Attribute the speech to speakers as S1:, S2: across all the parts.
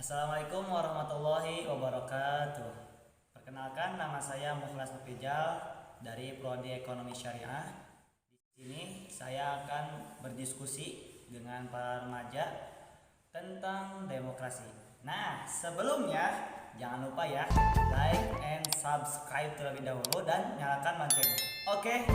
S1: Assalamualaikum warahmatullahi wabarakatuh. Perkenalkan, nama saya Mukhlas Nufijal dari Prodi Ekonomi Syariah. Di sini saya akan berdiskusi dengan para remaja tentang demokrasi. Nah, sebelumnya jangan lupa ya, like and subscribe terlebih dahulu dan nyalakan loncengnya. Oke.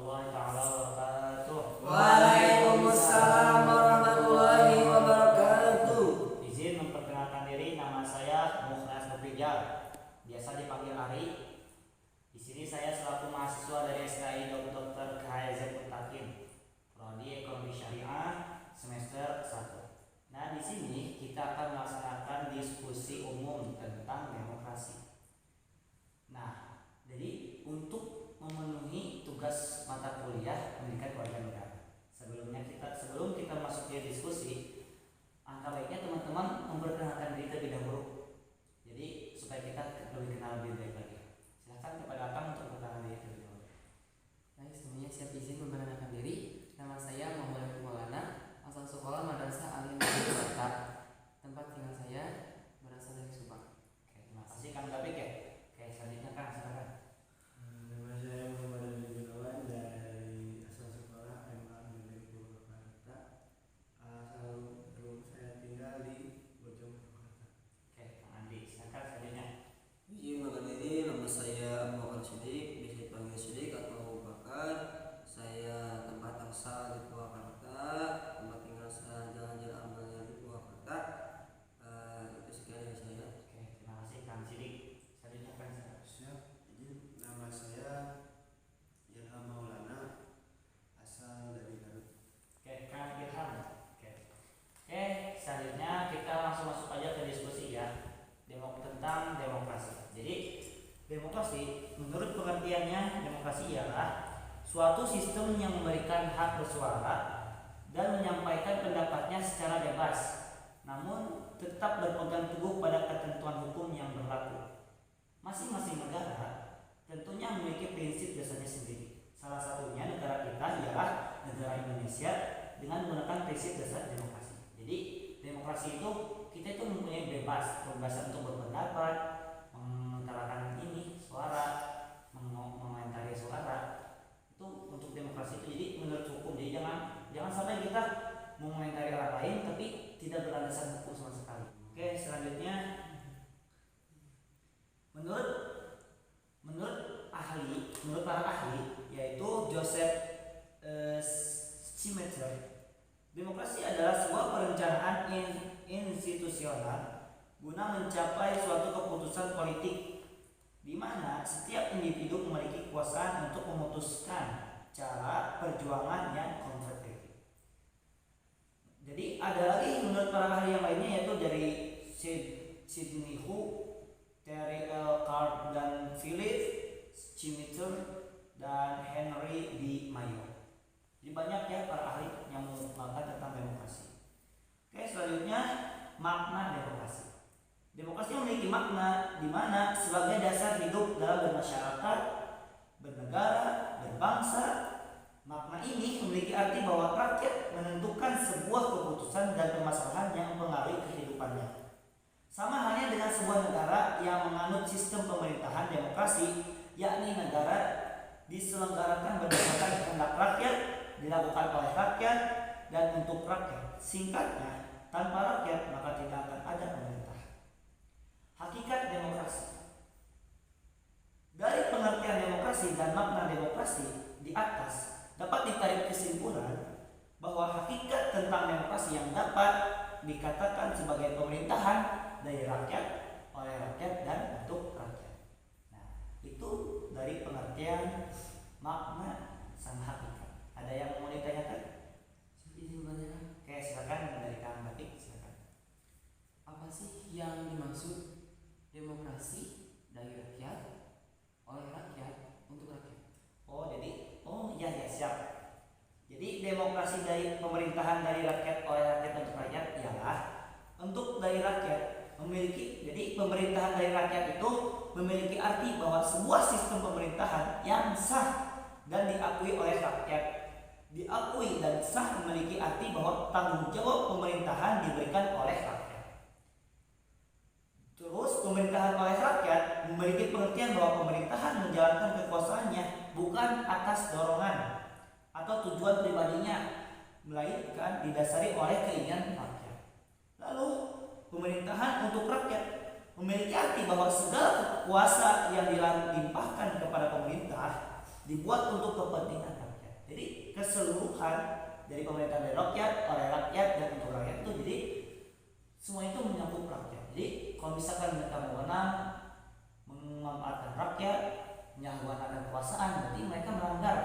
S1: Warahmatullahi wabarakatuh.
S2: Waalaikumsalam warahmatullahi wabarakatuh.
S1: Izin memperkenalkan diri, nama saya Mukhlas Nufijal, biasa dipanggil Ari. Di sini saya selaku mahasiswa dari SKI Dr. KHZ Mutakin, Prodi Ekonomi Syariah semester 1. Nah, di sini kita akan melaksanakan diskusi umum tentang demokrasi. Nah, jadi untuk memenuhi tugas mata kuliah pendidikan keluarga negara. Sebelum kita masuk ke diskusi, angka baiknya teman-teman memperkenalkan diri terlebih dahulu. Jadi supaya kita lebih kenal lebih baik lagi. Silakan kepada Akang untuk memperkenalkan diri terlebih dahulu.
S2: Baik, semuanya siap izin memperkenalkan diri. Nama saya Muhammad Maulana, asal sekolah Madrasah Alim Jakarta. Tempat tinggal saya berasal dari Subang.
S1: Oke, terima kasih Kang Gabik ya. Oke, selanjutnya Kang, silakan.
S3: Nama saya Muhammad Ali Gunawan dari asal sekolah MA Negeri Purwakarta. Asal saya tinggal di Bojong Purwakarta.
S1: Oke, Kang Andi, silakan selanjutnya.
S4: Izin makan ini, nama saya Abu Bakar Sidik, bisa dipanggil Sidik atau Abu Bakar. Saya tempat asal di Purwakarta, tempat tinggal saya Jalan-Jalan Amalnya di Purwakarta. Itu sekian dari saya.
S1: Oke, terima kasih Kang Sidik. Selanjutnya Kang Sidik.
S3: Siap, izin nama saya Ilham Maulana, asal dari Garut.
S1: Oke, Kang Ilham. Oke, selanjutnya kita langsung masuk aja ke diskusi ya. Tentang demokrasi. Jadi, demokrasi menurut pengertiannya, demokrasi ialah suatu sistem yang memberikan hak bersuara dan menyampaikan pendapatnya secara bebas, namun tetap berpegang teguh pada ketentuan hukum yang berlaku. Masing-masing negara tentunya memiliki prinsip dasarnya sendiri. Salah satunya negara kita ialah negara Indonesia dengan menggunakan prinsip dasar demokrasi. Jadi demokrasi itu kita itu mempunyai kebebasan untuk berpendapat, mengutarakan suara, mengomentari suara. Itu untuk demokrasi itu. Jadi menurut hukum. Jadi jangan sampai kita mengomentari orang lain tapi tidak berlandasan hukum sama sekali. Oke, selanjutnya menurut para ahli yaitu Joseph Schumpeter, demokrasi adalah sebuah perencanaan institusional guna mencapai suatu keputusan politik di mana setiap individu memiliki kekuasaan untuk memutuskan cara perjuangan yang konstruktif. Jadi ada lagi menurut para ahli yang lainnya yaitu dari Sidney Hu, Terry L. Card dan Philip Schumpeter dan Henry D. Mayo. Jadi banyak ya para ahli yang mengungkapkan tentang demokrasi. Oke, selanjutnya makna demokrasi. Demokrasi memiliki makna di mana sebagai dasar hidup dalam bermasyarakat, bernegara, berbangsa. Makna ini memiliki arti bahwa rakyat menentukan sebuah keputusan dan permasalahan yang mempengaruhi kehidupannya. Sama halnya dengan sebuah negara yang menganut sistem pemerintahan demokrasi, yakni negara diselenggarakan berdasarkan kehendak rakyat, dilakukan oleh rakyat, dan untuk rakyat. Singkatnya, tanpa rakyat maka tidak akan ada pemerintah. Hakikat demokrasi. Dari pengertian demokrasi dan makna demokrasi di atas dapat ditarik kesimpulan bahwa hakikat tentang demokrasi yang dapat dikatakan sebagai pemerintahan dari rakyat, oleh rakyat, dan untuk rakyat. Nah, itu dari pengertian makna sama hakikat. Ada yang mau ditanyakan?
S2: Izin bertanya,
S1: Oke, silakan dari Kang Batik, silakan.
S2: apa sih yang dimaksud demokrasi dari rakyat, oleh rakyat, untuk rakyat?
S1: Ya siap. Jadi demokrasi dari pemerintahan dari rakyat oleh rakyat untuk rakyat ialah untuk dari rakyat memiliki. Jadi pemerintahan dari rakyat itu memiliki arti bahwa sebuah sistem pemerintahan yang sah dan diakui oleh rakyat. Diakui dan sah memiliki arti bahwa tanggung jawab pemerintahan diberikan oleh rakyat. atas dorongan atau tujuan pribadinya, melainkan didasari oleh keinginan rakyat. Lalu pemerintahan untuk rakyat memiliki arti bahwa segala kuasa yang dilimpahkan kepada pemerintah dibuat untuk kepentingan rakyat. Jadi keseluruhan dari pemerintahan dari rakyat, oleh rakyat, dan untuk rakyat itu, jadi semua itu menyangkut rakyat. Jadi kalau misalkan mereka mewenang memanfaatkan rakyat, menyalahgunakan kekuasaan, berarti mereka melanggar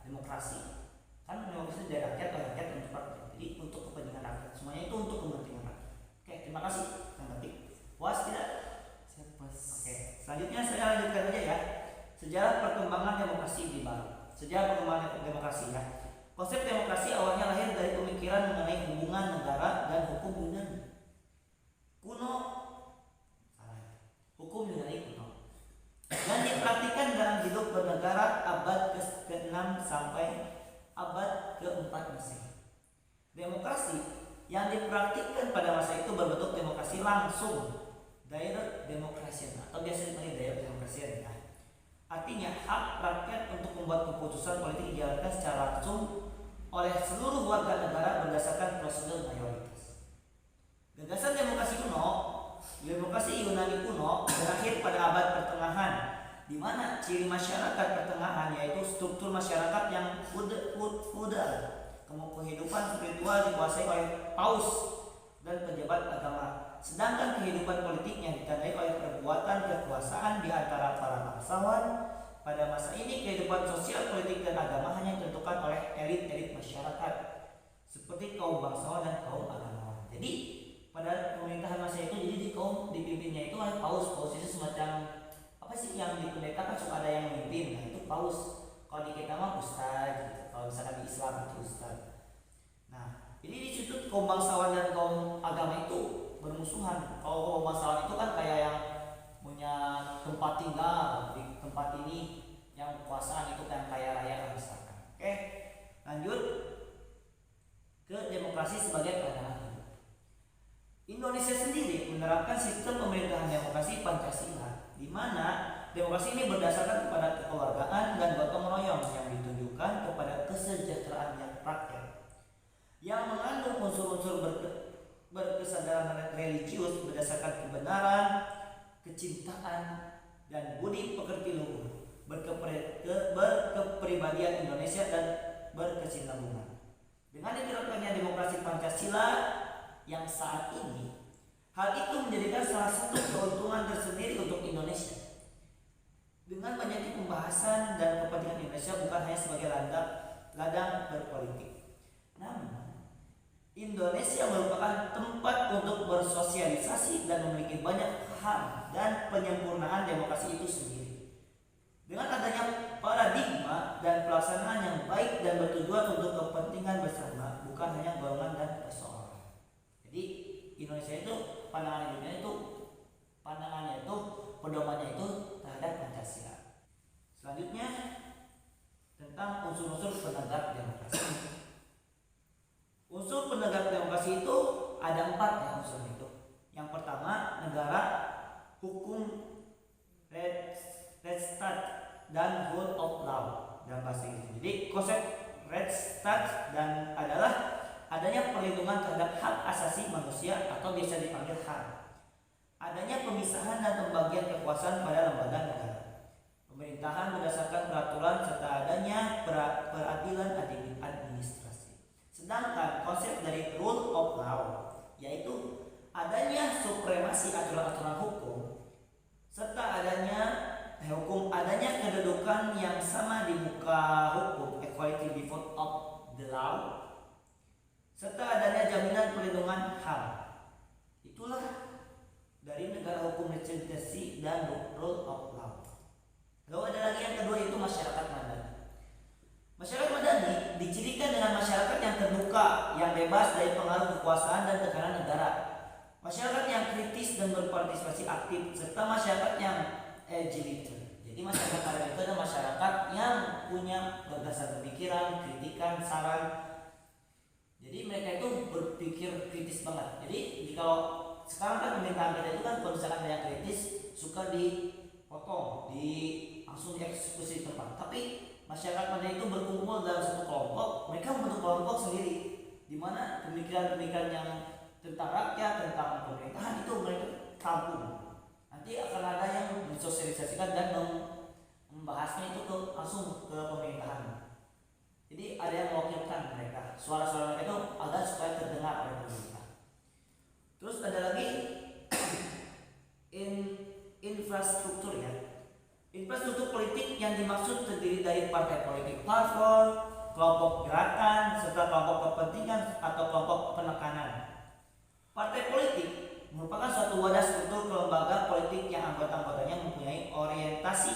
S1: demokrasi. Kan demokrasi dari rakyat, oleh rakyat, untuk rakyat. Jadi untuk kepentingan rakyat, semuanya itu untuk kepentingan rakyat. Oke, terima kasih. Yang penting puas tidak?
S2: Siap bos.
S1: Oke, selanjutnya saya lanjutkan aja ya. Sejarah perkembangan demokrasi di Bali. Sejarah perkembangan demokrasi ya. Konsep demokrasi awalnya lahir dari pemikiran mengenai hubungan negara dan hukum Yunani kuno. Hukum Yunani kuno dan dipraktikkan dalam hidup bernegara abad ke-6 sampai abad ke-4 Masehi. Demokrasi yang dipraktikkan pada masa itu berbentuk demokrasi langsung, direct democracy, atau biasa dipanggil direct democracy ya. Artinya hak rakyat untuk membuat keputusan politik dijalankan secara langsung oleh seluruh warga negara berdasarkan prosedur mayoritas. Gagasan demokrasi kuno, demokrasi Yunani kuno berakhir pada abad pertengahan, di mana ciri masyarakat pertengahan yaitu struktur masyarakat yang feudal, kehidupan spiritual dikuasai oleh paus dan pejabat agama, sedangkan kehidupan politiknya ditandai oleh perbuatan kekuasaan di antara para bangsawan. Pada masa ini kehidupan sosial, politik, dan agama hanya ditentukan oleh elit-elit masyarakat seperti kaum bangsawan dan kaum agamawan. Jadi pada pemerintahan masa itu, jadi di kaum dipimpinnya itu oleh paus. Paus itu semacam apa sih, yang di pendeta kan suka ada yang memimpin, nah itu paus. Kalau di kita mah ustaz gitu. Kalau misalkan di Islam itu ustaz. Nah, jadi di situ kaum bangsawan dan kaum agama itu bermusuhan. Kalau kaum bangsawan itu kan kayak yang punya tempat tinggal di tempat ini, yang kekuasaan itu kan kaya raya misalkan. Oke, lanjut ke demokrasi sebagai pandangan hidup. Indonesia sendiri menerapkan sistem pemerintahan demokrasi Pancasila, di mana demokrasi ini berdasarkan kepada kekeluargaan dan gotong royong yang ditunjukkan kepada kesejahteraan rakyat, yang mengandung unsur-unsur berkesadaran religius berdasarkan kebenaran, kecintaan, dan budi pekerti luhur, berkepribadian Indonesia dan berkesinambungan. Dengan diterapkannya demokrasi Pancasila yang saat ini, hal itu menjadikan salah satu keuntungan tersendiri untuk Indonesia. Dengan banyaknya pembahasan dan kepentingan Indonesia bukan hanya sebagai ladang berpolitik, namun Indonesia merupakan tempat untuk bersosialisasi dan memiliki banyak hal dan penyempurnaan demokrasi itu sendiri. Dengan adanya paradigma dan pelaksanaan yang baik dan bertujuan untuk kepentingan bersama, bukan hanya golongan dan perseorangan. Jadi Indonesia itu pandangannya itu pedomannya itu terhadap Pancasila. Selanjutnya tentang unsur-unsur penegak demokrasi. Unsur penegak demokrasi itu ada 4 ya unsur itu. Yang pertama, negara, hukum, Rechtsstaat, dan rule of law dalam bahasa Inggris. Jadi konsep Rechtsstaat dan adalah adanya perlindungan terhadap hak asasi manusia atau biasa dipanggil HAM. Adanya pemisahan dan pembagian kekuasaan pada lembaga negara. Pemerintahan berdasarkan peraturan serta adanya peradilan administrasi. Sedangkan konsep dari rule of law yaitu adanya supremasi aturan-aturan hukum serta adanya kedudukan yang sama di muka hukum, equality before of the law, serta adanya jaminan perlindungan HAM. Itulah dari negara hukum, legislasi, dan rule of law. Lalu ada lagi yang kedua, yaitu masyarakat madani. Masyarakat madani dicirikan dengan masyarakat yang terbuka, yang bebas dari pengaruh kekuasaan dan tekanan negara, masyarakat yang kritis dan berpartisipasi aktif, serta masyarakat yang agility. Jadi masyarakat madani itu adalah masyarakat yang punya gagasan pemikiran, kritikan, saran. Jadi mereka itu berpikir kritis banget. Jadi kalau sekarang kan pemerintahan kita itu kan kalau misalkan ada yang kritis suka dipotong, langsung dieksekusi di tempat. Tapi masyarakat Madani itu berkumpul dalam satu kelompok, mereka membentuk kelompok sendiri, di mana pemikiran-pemikiran yang tentang rakyat, tentang pemerintahan itu mereka tampung. Nanti akan ada yang mensosialisasikan dan membahasnya itu langsung ke pemerintahan. Jadi ada yang mewakilkan mereka, suara-suara mereka itu agar supaya terdengar oleh pemerintah. Terus ada lagi infrastruktur ya. Infrastruktur politik yang dimaksud terdiri dari partai politik platform, kelompok gerakan, serta kelompok kepentingan atau kelompok penekanan. Partai politik merupakan suatu wadah struktur kelembagaan politik yang anggota-anggotanya mempunyai orientasi,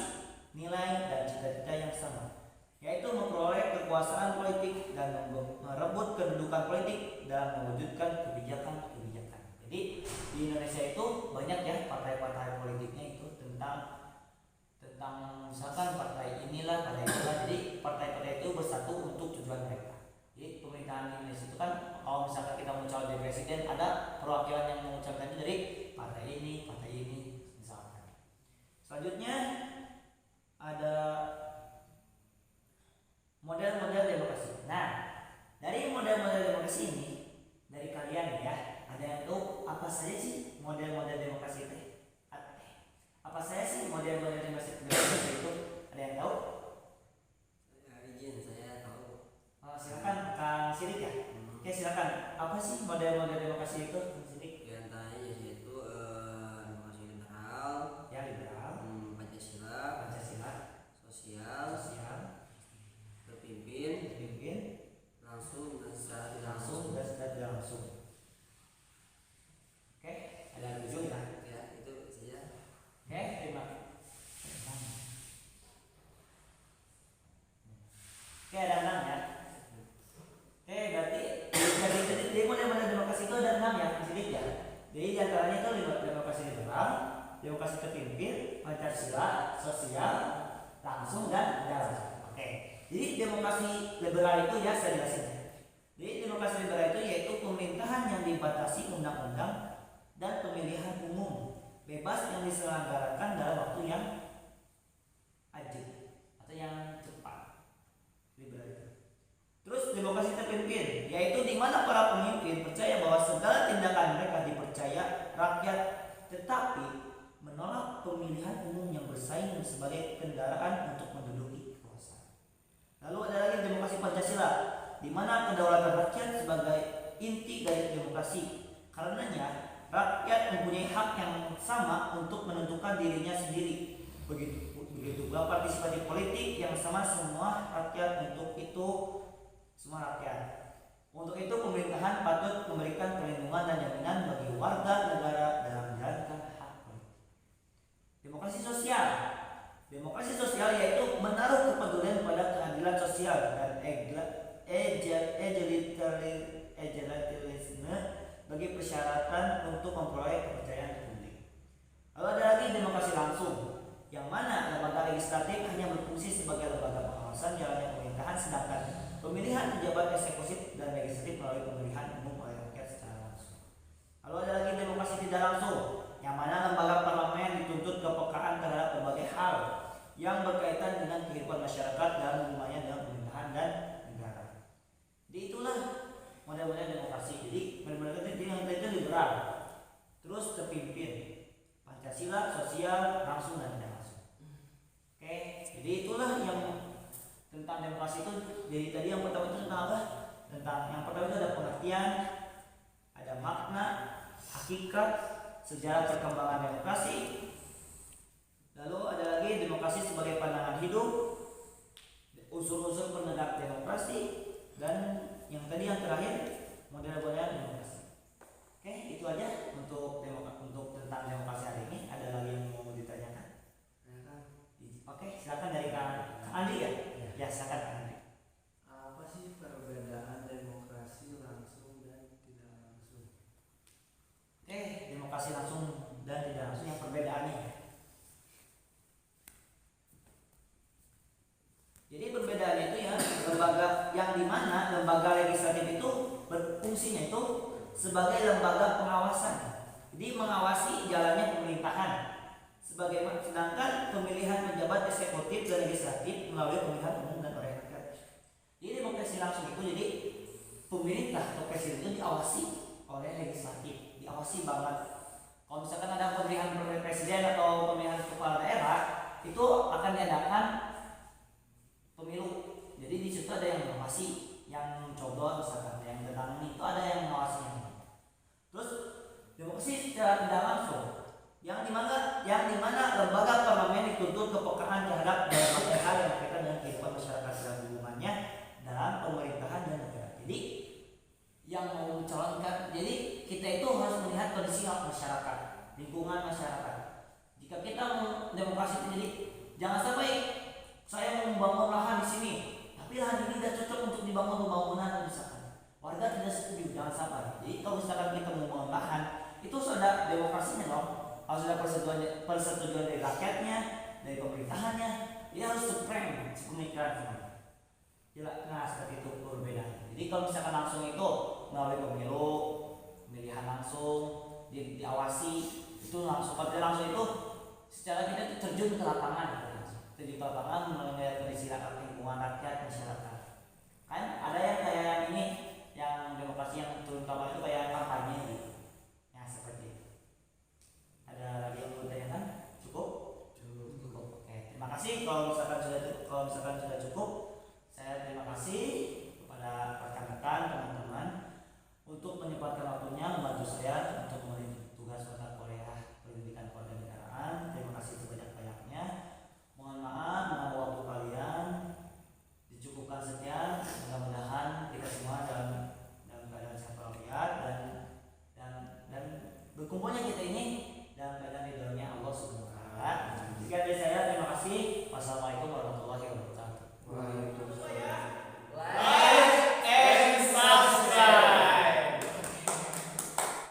S1: nilai, dan cita-cita yang sama, yaitu memperoleh kekuasaan politik dan merebut kedudukan politik dalam mewujudkan kebijakan-kebijakan. Jadi di Indonesia itu banyak ya partai-partai politiknya itu tentang misalkan partai inilah, partai inilah. Jadi partai-partai itu bersatu untuk tujuan mereka. Jadi pemerintahan Indonesia itu kan kalau misalkan kita mau calon jadi presiden, ada perwakilan yang mengucapkan itu dari partai ini misalkan. Selanjutnya ada model-model demokrasi. Nah, dari model-model demokrasi ini, dari kalian ya, ada yang tahu apa saja sih model-model demokrasi itu? Apa saja sih model-model demokrasi itu? Ada yang tahu?
S4: Izin saya tahu.
S1: Silakan Kang Sidik ya. Oke, silakan. Apa sih model-model demokrasi itu, Kang Sidik?
S4: Di antaranya yaitu demokrasi liberal,
S1: Ya, liberal,
S4: Pancasila, sosial,
S1: terpimpin,
S4: langsung dan secara tidak
S1: langsung dan tidak langsung. Oke, ada 7 ya.
S4: Ya, itu saja.
S1: Oke, terima kasih. Oke, ada 6 ya. Oke, berarti dari model-model demokrasi itu ada 6 ya, sedikit ya. Jadi diantaranya itu demokrasi liberal, demokrasi terpimpin, Pancasila, sosial, langsung dan tidak langsung. Oke, jadi demokrasi liberal itu ya saya jelasin. Jadi demokrasi liberal itu yaitu pemerintahan yang dibatasi undang-undang dan pemilihan umum bebas yang diselenggarakan dalam waktu yang ajak atau yang cepat. Liberal itu. Terus demokrasi terpimpin yaitu di mana para pemimpin percaya bahwa segala tindakan mereka dipercaya rakyat, tetapi menolak pemilihan umum yang bersaing sebagai kendaraan untuk menduduki kekuasaan. Lalu ada lagi demokrasi Pancasila, di mana kedaulatan rakyat sebagai inti dari demokrasi. Karenanya rakyat mempunyai hak yang sama untuk menentukan dirinya sendiri. Begitu pula partisipasi politik yang sama semua rakyat untuk itu semua rakyat. Untuk itu pemerintahan patut memberikan perlindungan dan jaminan bagi warga negara dalam menjalankan hak politik. Demokrasi sosial. Demokrasi sosial yaitu menaruh kepedulian pada keadilan sosial dan egalitarianisme bagi persyaratan untuk memperoleh kepercayaan publik. Lalu ada lagi demokrasi langsung, yang mana lembaga legislatif hanya berfungsi sebagai lembaga pengawasan jalannya pemerintahan, sedangkan pemilihan pejabat eksekutif dan legislatif melalui pemilihan umum oleh rakyat secara langsung. Lalu ada lagi demokrasi tidak langsung, yang mana lembaga parlemen dituntut kepekaan terhadap berbagai hal yang berkaitan dengan kehidupan masyarakat dalam hubungannya dengan pemerintahan dan negara. Jadi itulah model-model demokrasi. Jadi model-model yang tadi itu liberal, terus terpimpin, Pancasila, sosial, langsung dan tidak langsung. Oke, jadi itulah yang tentang demokrasi itu. Jadi tadi yang pertama itu tentang apa? Tentang yang pertama itu ada pengertian, ada makna, hakikat, sejarah perkembangan demokrasi. Lalu ada lagi demokrasi sebagai pandangan hidup, unsur-unsur penegak demokrasi, dan yang tadi yang terakhir model-model demokrasi. Oke, itu aja untuk tentang demokrasi hari ini. Ada lagi yang mau ditanyakan? Oke, silakan dari Kang Andi ya. Ya, silakan Kang Andi.
S3: Apa sih perbedaan demokrasi langsung dan tidak langsung?
S1: Oke, demokrasi langsung dan tidak langsung yang perbedaannya. Jadi perbedaannya itu ya lembaga yang dimana lembaga legislatif itu berfungsinya itu sebagai lembaga pengawasan. Jadi mengawasi jalannya pemerintahan. Sedangkan pemilihan pejabat eksekutif dan legislatif melalui pemilihan umum dan demokrasi langsung itu jadi pemerintah atau presiden itu diawasi oleh legislatif, diawasi banget. Kalau misalkan ada pemilihan presiden atau pemilihan kepala daerah itu akan diadakan pemilu. Jadi di situ ada yang mengawasi, yang coblos misalkan, yang tentang itu ada yang mengawasinya. Terus demokrasi secara tidak langsung, yang dimana lembaga parlemen dituntut kepekaan terhadap berbagai hal yang berkaitan dengan kehidupan masyarakat dan hubungannya dalam pemerintahan dan negara. Jadi yang mau mencalonkan, jadi kita itu harus melihat kondisi masyarakat, lingkungan masyarakat. Jika kita mau demokrasi itu, jadi jangan sampai saya mau membangun lahan di sini, tapi lahan ini tidak cocok untuk dibangun pembangunan misalkan. Warga tidak setuju, jangan sampai. Jadi kalau misalkan kita mau membangun lahan, itu sudah demokrasinya dong. Harus ada persetujuan dari rakyatnya, dari pemerintahannya. Dia harus supreme, sepemikiran semua. Nah seperti itu perbedaan. Jadi kalau misalkan langsung itu melalui pemilu, pemilihan langsung, diawasi, itu langsung. Kalau langsung itu secara kita itu terjun ke lapangan, terjun ke lapangan melihat kondisi lingkungan rakyat masyarakat. Kan ada yang kayak ini, yang demokrasi yang turun lapangan itu kayak kampanye gitu. Ya seperti itu. Ada lagi yang mau ditanyakan? Cukup? Cukup. Oke, terima kasih. Kalau misalkan sudah cukup, saya terima kasih kepada rekan-rekan teman-teman untuk menyempatkan waktunya membantu saya untuk memenuhi tugas mata kuliah pendidikan kewarganegaraan. Terima kasih sebanyak-banyaknya. Mohon maaf mengganggu waktu kalian. Dicukupkan sekian. Mudah-mudahan kita semua dalam keadaan sehat walafiat dan berkumpulnya kita ini dalam keadaan ridhonya Allah Subhanahu wa taala. Sekian dari saya, terima kasih. Wassalamualaikum warahmatullahi wabarakatuh.